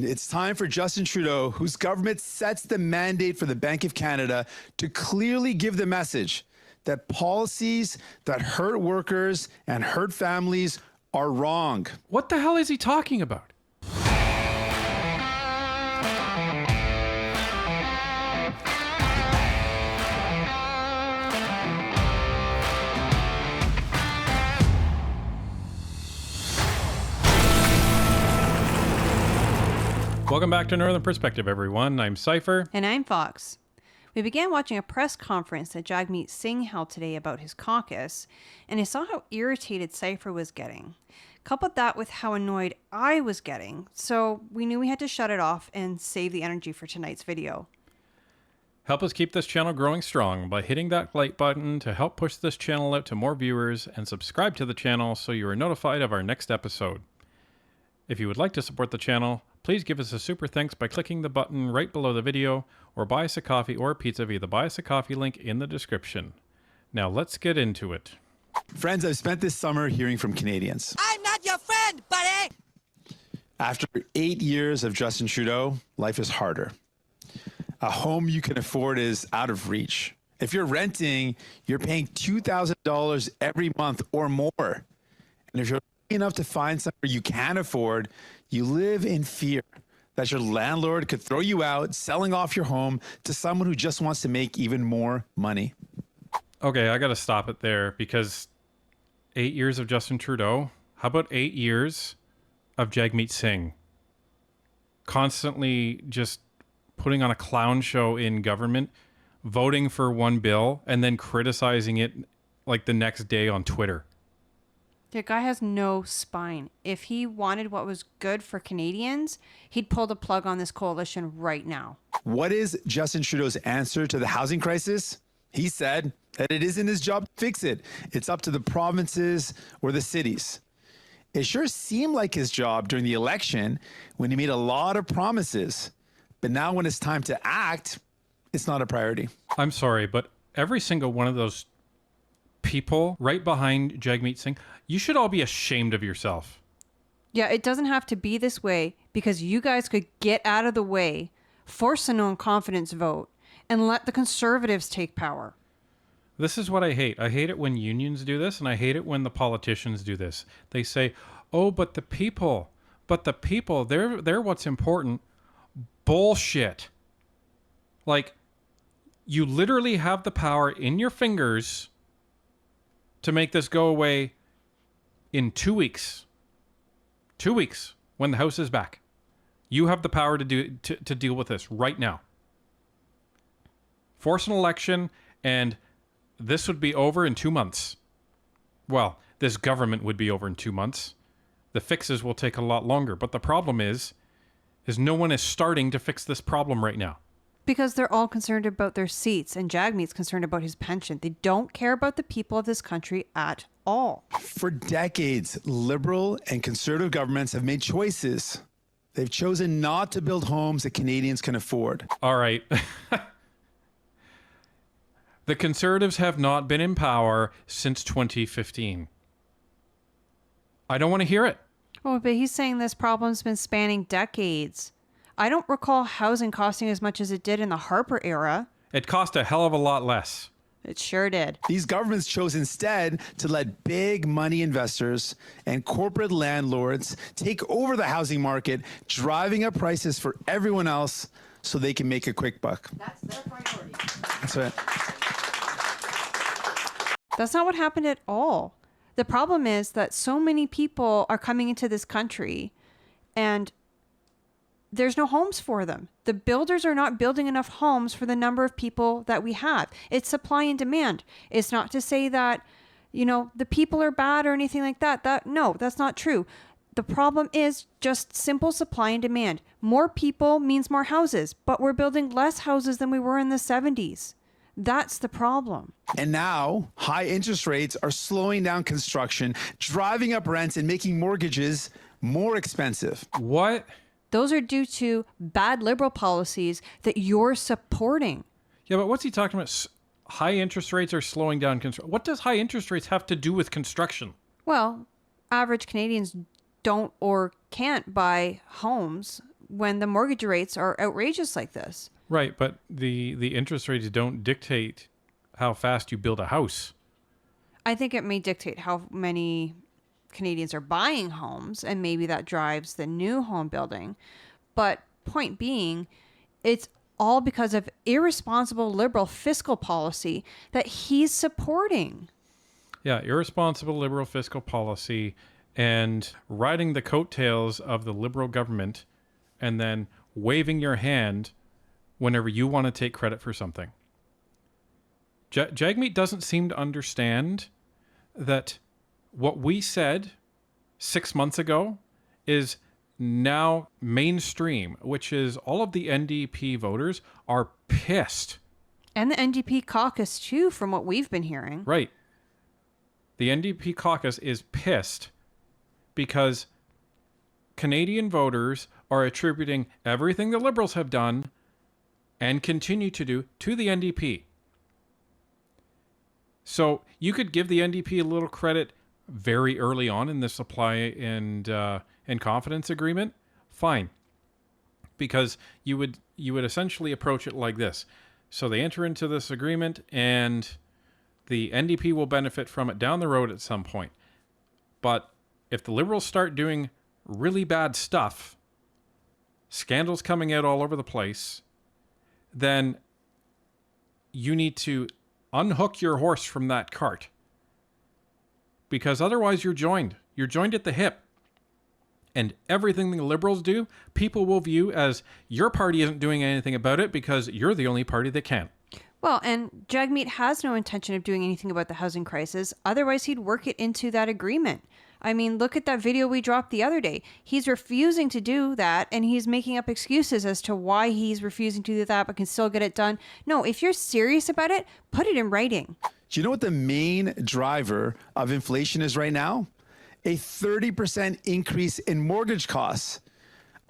It's time for Justin Trudeau, whose government sets the mandate for the Bank of Canada, to clearly give the message that policies that hurt workers and hurt families are wrong. What the hell is he talking about? Welcome back to Northern Perspective, everyone. I'm Cypher. And I'm Fox. We began watching a press conference that Jagmeet Singh held today about his caucus, and I saw how irritated Cypher was getting. Coupled that with how annoyed I was getting, so we knew we had to shut it off and save the energy for tonight's video. Help us keep this channel growing strong by hitting that like button to help push this channel out to more viewers, and subscribe to the channel so you are notified of our next episode. If you would like to support the channel, please give us a super thanks by clicking the button right below the video, or buy us a coffee or a pizza via the Buy Us a Coffee link in the description. Now let's get into it. Friends, I've spent this summer hearing from Canadians. I'm not your friend, buddy! After 8 years of Justin Trudeau, life is harder. A home you can afford is out of reach. If you're renting, you're paying $2,000 every month or more. And if you're lucky enough to find somewhere you can afford, you live in fear that your landlord could throw you out, selling off your home to someone who just wants to make even more money. Okay, I gotta stop it there, because 8 years of Justin Trudeau? How about 8 years of Jagmeet Singh? Constantly just putting on a clown show in government, voting for one bill, and then criticizing it like the next day on Twitter. The guy has no spine. If he wanted what was good for Canadians, he'd pull the plug on this coalition right now. What is Justin Trudeau's answer to the housing crisis? He said that it isn't his job to fix it. It's up to the provinces or the cities. It sure seemed like his job during the election when he made a lot of promises. But now when it's time to act, it's not a priority. I'm sorry, but every single one of those people right behind Jagmeet Singh, you should all be ashamed of yourself. Yeah, it doesn't have to be this way, because you guys could get out of the way, force a no-confidence vote, and let the Conservatives take power. This is what I hate. I hate it when unions do this, and I hate it when the politicians do this. They say, oh, but the people, they're what's important. Bullshit. Like, you literally have the power in your fingers to make this go away in 2 weeks. 2 weeks, when the House is back. You have the power to deal with this right now. Force an election, and this would be over in 2 months. Well, this government would be over in 2 months. The fixes will take a lot longer, but the problem is no one is starting to fix this problem right now. Because they're all concerned about their seats, and Jagmeet's concerned about his pension. They don't care about the people of this country at all. For decades, Liberal and Conservative governments have made choices. They've chosen not to build homes that Canadians can afford. All right. The Conservatives have not been in power since 2015. I don't want to hear it. Oh, but he's saying this problem's been spanning decades. I don't recall housing costing as much as it did in the Harper era. It cost a hell of a lot less. It sure did. These governments chose instead to let big money investors and corporate landlords take over the housing market, driving up prices for everyone else so they can make a quick buck. That's their priority. That's right. That's not what happened at all. The problem is that so many people are coming into this country and there's no homes for them. The builders are not building enough homes for the number of people that we have. It's supply and demand. It's not to say that, you know, the people are bad or anything like that. No, that's not true. The problem is just simple supply and demand. More people means more houses, but we're building less houses than we were in the 70s. That's the problem. And now, high interest rates are slowing down construction, driving up rents, and making mortgages more expensive. What? Those are due to bad Liberal policies that you're supporting. Yeah, but what's he talking about? High interest rates are slowing down construction. What does high interest rates have to do with construction? Well, average Canadians don't or can't buy homes when the mortgage rates are outrageous like this. Right, but the interest rates don't dictate how fast you build a house. I think it may dictate how many Canadians are buying homes, and maybe that drives the new home building. But point being, it's all because of irresponsible liberal fiscal policy that he's supporting. Yeah, irresponsible liberal fiscal policy and riding the coattails of the liberal government and then waving your hand whenever you want to take credit for something. Jagmeet doesn't seem to understand that what we said 6 months ago is now mainstream, which is all of the NDP voters are pissed. And the NDP caucus, too, from what we've been hearing. Right. The NDP caucus is pissed because Canadian voters are attributing everything the Liberals have done and continue to do to the NDP. So you could give the NDP a little credit very early on in the supply and confidence agreement. Fine. Because you would essentially approach it like this. So they enter into this agreement and the NDP will benefit from it down the road at some point. But if the Liberals start doing really bad stuff, scandals coming out all over the place, then you need to unhook your horse from that cart. Because otherwise you're joined. You're joined at the hip. And everything the Liberals do, people will view as your party isn't doing anything about it because you're the only party that can. Well, and Jagmeet has no intention of doing anything about the housing crisis. Otherwise, he'd work it into that agreement. I mean, look at that video we dropped the other day. He's refusing to do that, and he's making up excuses as to why he's refusing to do that, but can still get it done. No, if you're serious about it, put it in writing. Do you know what the main driver of inflation is right now? A 30% increase in mortgage costs.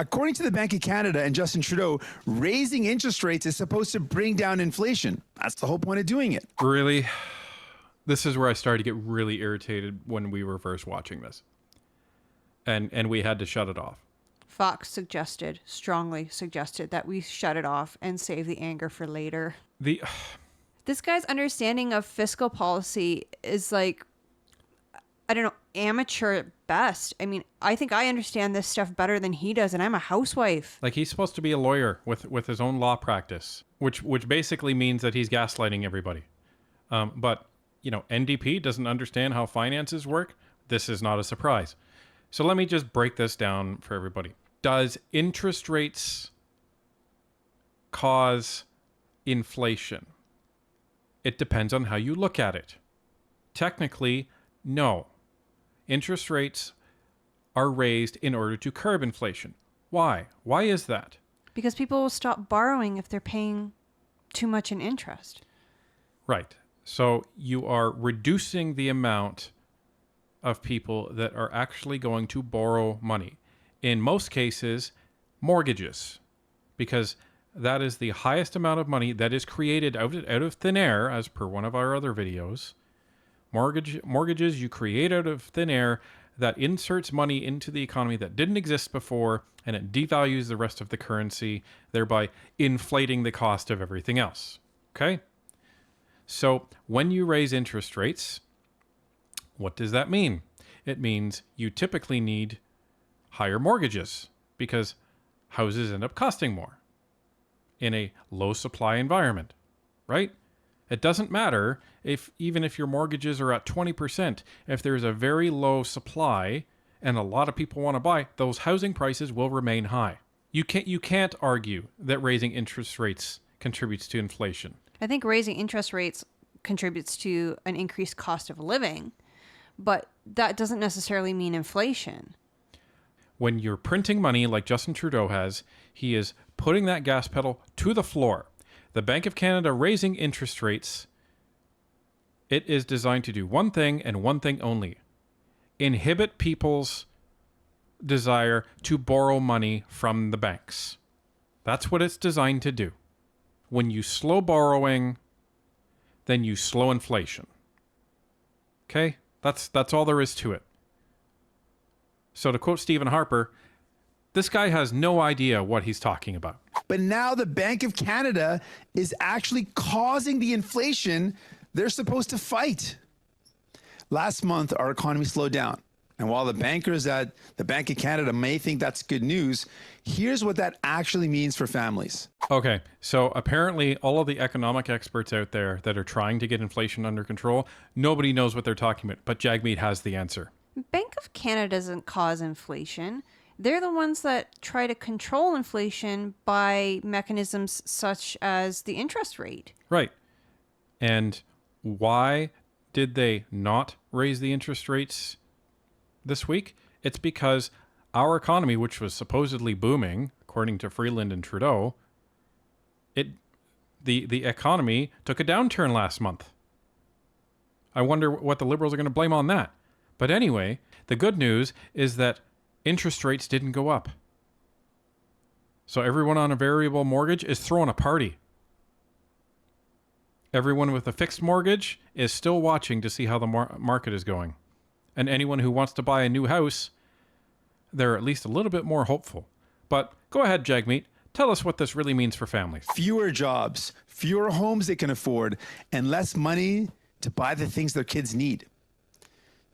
According to the Bank of Canada and Justin Trudeau, raising interest rates is supposed to bring down inflation. That's the whole point of doing it. Really? This is where I started to get really irritated when we were first watching this. And we had to shut it off. Fox strongly suggested that we shut it off and save the anger for later. This guy's understanding of fiscal policy is like, I don't know, amateur at best. I mean, I think I understand this stuff better than he does, and I'm a housewife. Like, he's supposed to be a lawyer with his own law practice, which basically means that he's gaslighting everybody. But, you know, NDP doesn't understand how finances work. This is not a surprise. So let me just break this down for everybody. Does interest rates cause inflation? It depends on how you look at it. Technically, no. Interest rates are raised in order to curb inflation. Why? Why is that? Because people will stop borrowing if they're paying too much in interest. Right. So you are reducing the amount of people that are actually going to borrow money. In most cases, mortgages, because that is the highest amount of money that is created out of thin air, as per one of our other videos. Mortgages you create out of thin air that inserts money into the economy that didn't exist before, and it devalues the rest of the currency, thereby inflating the cost of everything else. Okay? So when you raise interest rates, what does that mean? It means you typically need higher mortgages because houses end up costing more in a low supply environment, right? It doesn't matter even if your mortgages are at 20%. If there's a very low supply and a lot of people want to buy, those housing prices will remain high. You can't argue that raising interest rates contributes to inflation. I think raising interest rates contributes to an increased cost of living, but that doesn't necessarily mean inflation. When you're printing money like Justin Trudeau has, he is putting that gas pedal to the floor. The Bank of Canada raising interest rates, it is designed to do one thing and one thing only: inhibit people's desire to borrow money from the banks. That's what it's designed to do. When you slow borrowing, then you slow inflation. Okay? That's all there is to it. So to quote Stephen Harper, This guy has no idea what he's talking about. But now the Bank of Canada is actually causing the inflation they're supposed to fight. Last month, our economy slowed down. And while the bankers at the Bank of Canada may think that's good news, here's what that actually means for families. Okay, so apparently all of the economic experts out there that are trying to get inflation under control, nobody knows what they're talking about, but Jagmeet has the answer. Bank of Canada doesn't cause inflation. They're the ones that try to control inflation by mechanisms such as the interest rate. Right. And why did they not raise the interest rates this week? It's because our economy, which was supposedly booming, according to Freeland and Trudeau, the economy took a downturn last month. I wonder what the Liberals are going to blame on that. But anyway, the good news is that interest rates didn't go up. So everyone on a variable mortgage is throwing a party. Everyone with a fixed mortgage is still watching to see how the market is going. And anyone who wants to buy a new house, they're at least a little bit more hopeful. But go ahead, Jagmeet. Tell us what this really means for families. Fewer jobs, fewer homes they can afford, and less money to buy the things their kids need.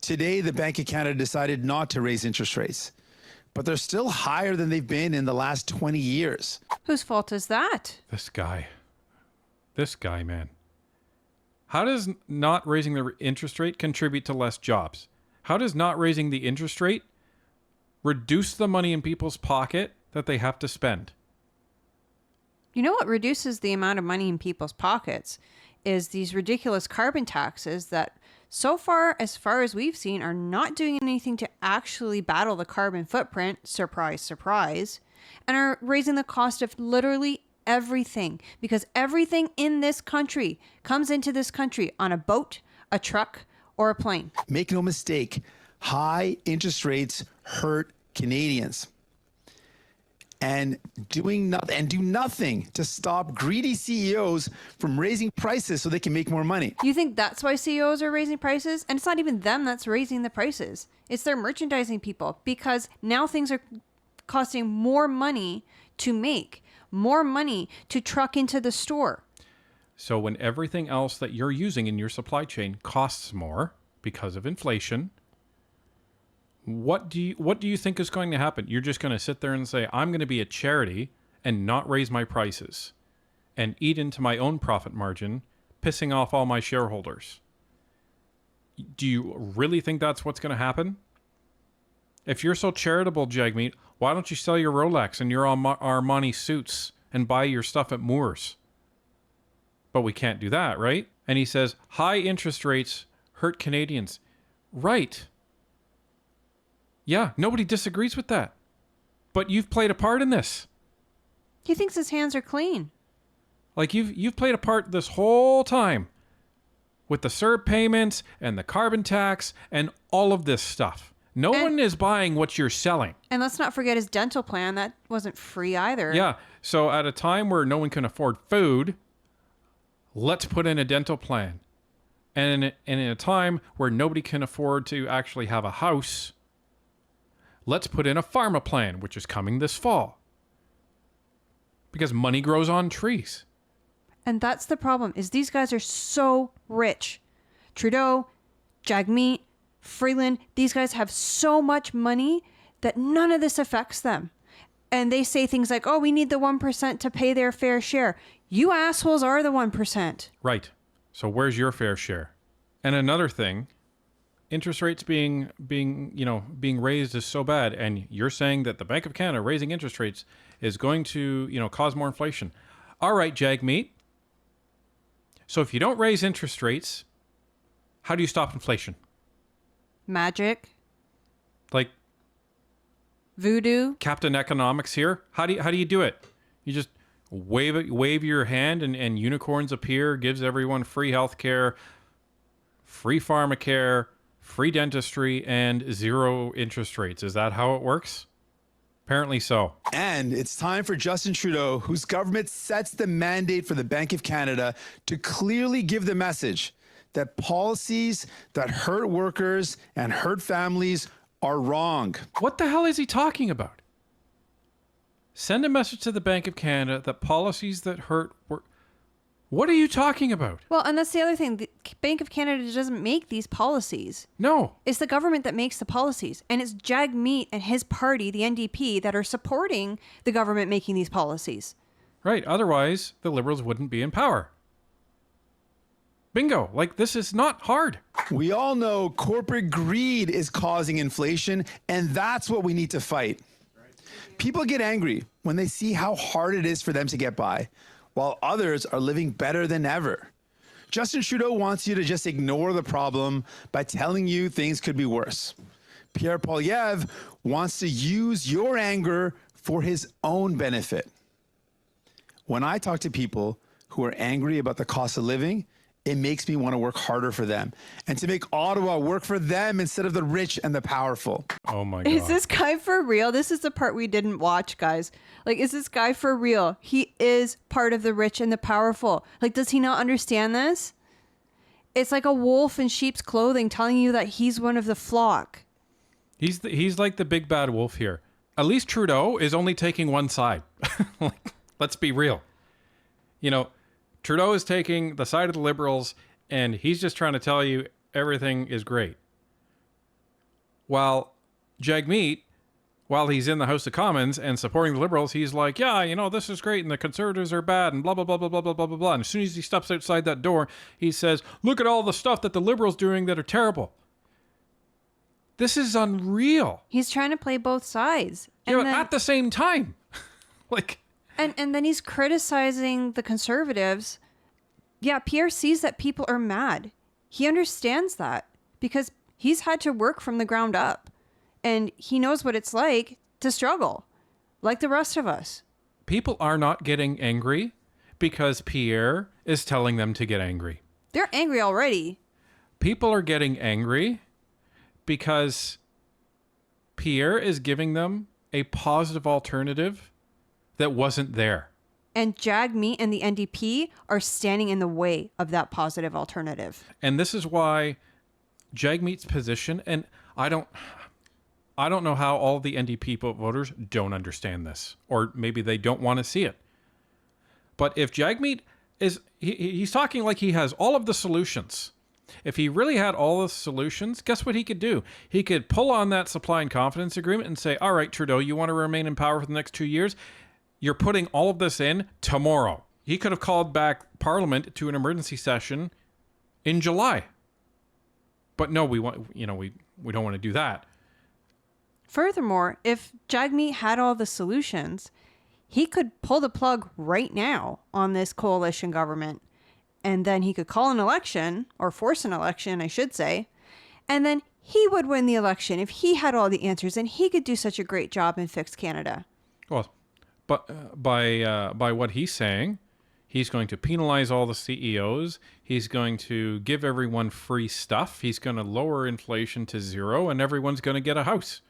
Today, the Bank of Canada decided not to raise interest rates, but they're still higher than they've been in the last 20 years. Whose fault is that? This guy, man. How does not raising the interest rate contribute to less jobs? How does not raising the interest rate reduce the money in people's pocket that they have to spend? You know what reduces the amount of money in people's pockets is these ridiculous carbon taxes that so far as we've seen are not doing anything to actually battle the carbon footprint, surprise, surprise, and are raising the cost of literally everything, because everything in this country comes into this country on a boat, a truck, or a plane. Make no mistake, high interest rates hurt Canadians. And do nothing to stop greedy CEOs from raising prices so they can make more money. You think that's why CEOs are raising prices? And it's not even them that's raising the prices. It's their merchandising people, because now things are costing more money to make, more money to truck into the store. So when everything else that you're using in your supply chain costs more because of inflation, what do you think is going to happen? You're just going to sit there and say, I'm going to be a charity and not raise my prices and eat into my own profit margin, pissing off all my shareholders. Do you really think that's what's going to happen? If you're so charitable, Jagmeet, why don't you sell your Rolex and your Armani suits and buy your stuff at Moores? But we can't do that, right? And he says, high interest rates hurt Canadians. Right. Yeah, nobody disagrees with that. But you've played a part in this. He thinks his hands are clean. Like you've played a part this whole time with the CERB payments and the carbon tax and all of this stuff. No one is buying what you're selling. And let's not forget his dental plan. That wasn't free either. Yeah. So at a time where no one can afford food, let's put in a dental plan. And in a time where nobody can afford to actually have a house, let's put in a pharma plan, which is coming this fall. Because money grows on trees. And that's the problem, is these guys are so rich. Trudeau, Jagmeet, Freeland, these guys have so much money that none of this affects them. And they say things like, oh, we need the 1% to pay their fair share. You assholes are the 1%. Right. So where's your fair share? And another thing, interest rates being raised is so bad, and you're saying that the Bank of Canada raising interest rates is going to, cause more inflation. All right, Jagmeet. So if you don't raise interest rates, how do you stop inflation? Magic. Like voodoo. Captain Economics here. How do you do it? You just wave your hand and unicorns appear, gives everyone free healthcare, free pharmacare, free dentistry, and zero interest rates. Is that how it works? Apparently so. And it's time for Justin Trudeau, whose government sets the mandate for the Bank of Canada, to clearly give the message that policies that hurt workers and hurt families are wrong. What the hell is he talking about? Send a message to the Bank of Canada that policies that hurt were... What are you talking about? Well, and that's the other thing. The Bank of Canada doesn't make these policies. No. It's the government that makes the policies. And it's Jagmeet and his party, the NDP, that are supporting the government making these policies. Right. Otherwise, the Liberals wouldn't be in power. Bingo. Like, this is not hard. We all know corporate greed is causing inflation, and that's what we need to fight. People get angry when they see how hard it is for them to get by, while others are living better than ever. Justin Trudeau wants you to just ignore the problem by telling you things could be worse. Pierre Poilievre wants to use your anger for his own benefit. When I talk to people who are angry about the cost of living, it makes me want to work harder for them and to make Ottawa work for them instead of the rich and the powerful. Oh my God. Is this guy for real? This is the part we didn't watch, guys. Like, is this guy for real? He is part of the rich and the powerful. Like, does he not understand this? It's like a wolf in sheep's clothing telling you that he's one of the flock. He's like the big bad wolf here. At least Trudeau is only taking one side. Like, let's be real. You know, Trudeau is taking the side of the Liberals, and he's just trying to tell you everything is great. While Jagmeet, while he's in the House of Commons and supporting the Liberals, he's like, yeah, you know, this is great, and the Conservatives are bad, and blah, blah, blah, blah, blah, blah, blah, blah, blah. And as soon as he steps outside that door, he says, look at all the stuff that the Liberals doing that are terrible. This is unreal. He's trying to play both sides. You know, at the same time. Like... And then he's criticizing the Conservatives. Yeah, Pierre sees that people are mad. He understands that because he's had to work from the ground up. And he knows what it's like to struggle, like the rest of us. People are not getting angry because Pierre is telling them to get angry. They're angry already. People are getting angry because Pierre is giving them a positive alternative that wasn't there. And Jagmeet and the NDP are standing in the way of that positive alternative. And this is why Jagmeet's position, and I don't know how all the NDP voters don't understand this, or maybe they don't want to see it. But if Jagmeet is, he's talking like he has all of the solutions. If he really had all the solutions, guess what he could do? He could pull on that supply and confidence agreement and say, all right, Trudeau, you want to remain in power for the next 2 years? You're putting all of this in tomorrow. He could have called back Parliament to an emergency session in July. But no, we don't want to do that. Furthermore, if Jagmeet had all the solutions, he could pull the plug right now on this coalition government. And then he could call an election, or force an election, I should say. And then he would win the election if he had all the answers, and he could do such a great job and fix Canada. Well, but by what he's saying, he's going to penalize all the CEOs. He's going to give everyone free stuff. He's going to lower inflation to zero, and everyone's going to get a house.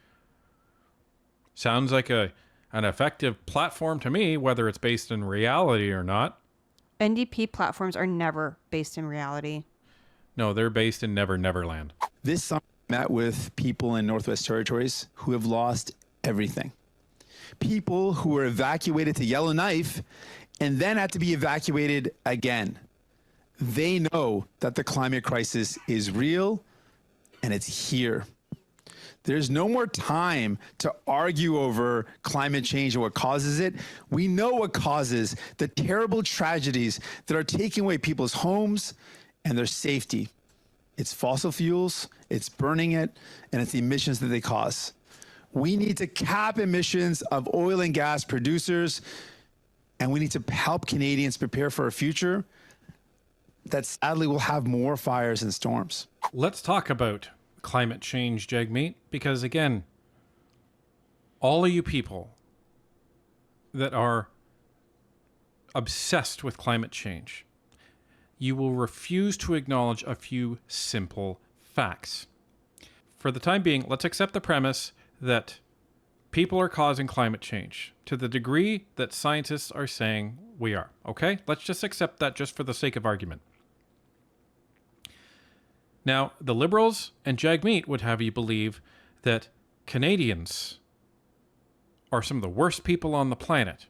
Sounds like an effective platform to me, whether it's based in reality or not. NDP platforms are never based in reality. No, they're based in Never Neverland. This summer, I met with people in Northwest Territories who have lost everything. People who were evacuated to Yellowknife and then had to be evacuated again. They know that the climate crisis is real and it's here. There's no more time to argue over climate change and what causes it. We know what causes the terrible tragedies that are taking away people's homes and their safety. It's fossil fuels, it's burning it, and it's the emissions that they cause. We need to cap emissions of oil and gas producers, and we need to help Canadians prepare for a future that sadly will have more fires and storms. Let's talk about climate change, Jagmeet, because again, all of you people that are obsessed with climate change, you will refuse to acknowledge a few simple facts. For the time being, let's accept the premise that people are causing climate change to the degree that scientists are saying we are. Okay? Let's just accept that just for the sake of argument. Now, the Liberals and Jagmeet would have you believe that Canadians are some of the worst people on the planet.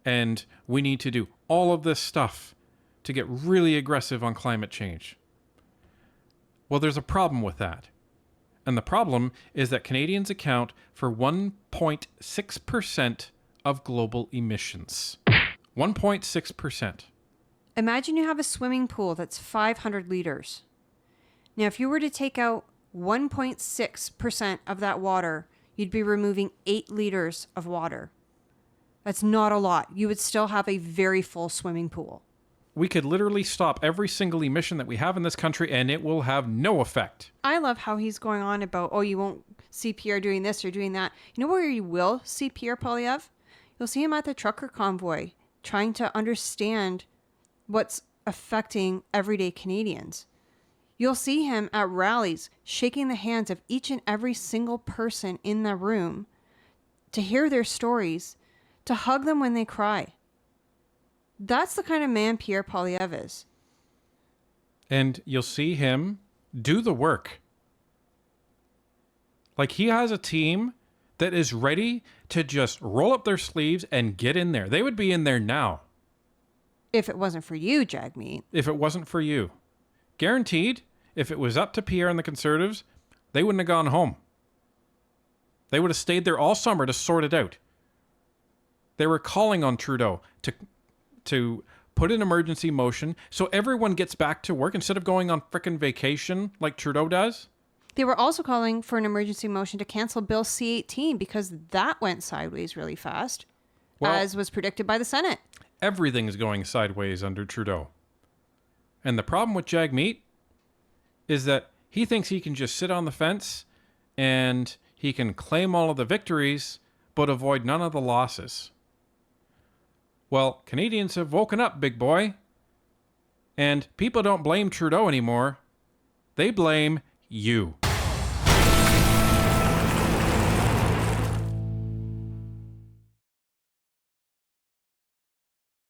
And we need to do all of this stuff to get really aggressive on climate change. Well, there's a problem with that. And the problem is that Canadians account for 1.6% of global emissions. 1.6%. Imagine you have a swimming pool that's 500 liters. Now, if you were to take out 1.6% of that water, you'd be removing 8 liters of water. That's not a lot. You would still have a very full swimming pool. We could literally stop every single emission that we have in this country and it will have no effect. I love how he's going on about, oh, you won't see Pierre doing this or doing that. You know where you will see Pierre Poilievre? You'll see him at the trucker convoy trying to understand what's affecting everyday Canadians. You'll see him at rallies shaking the hands of each and every single person in the room to hear their stories, to hug them when they cry. That's the kind of man Pierre Poilievre is. And you'll see him do the work. Like, he has a team that is ready to just roll up their sleeves and get in there. They would be in there now. If it wasn't for you, Jagmeet. If it wasn't for you. Guaranteed, if it was up to Pierre and the Conservatives, they wouldn't have gone home. They would have stayed there all summer to sort it out. They were calling on Trudeau to put an emergency motion so everyone gets back to work instead of going on frickin' vacation like Trudeau does. They were also calling for an emergency motion to cancel Bill C-18 because that went sideways really fast, as was predicted by the Senate. Everything is going sideways under Trudeau. And the problem with Jagmeet is that he thinks he can just sit on the fence and he can claim all of the victories but avoid none of the losses. Well, Canadians have woken up, big boy. And people don't blame Trudeau anymore. They blame you.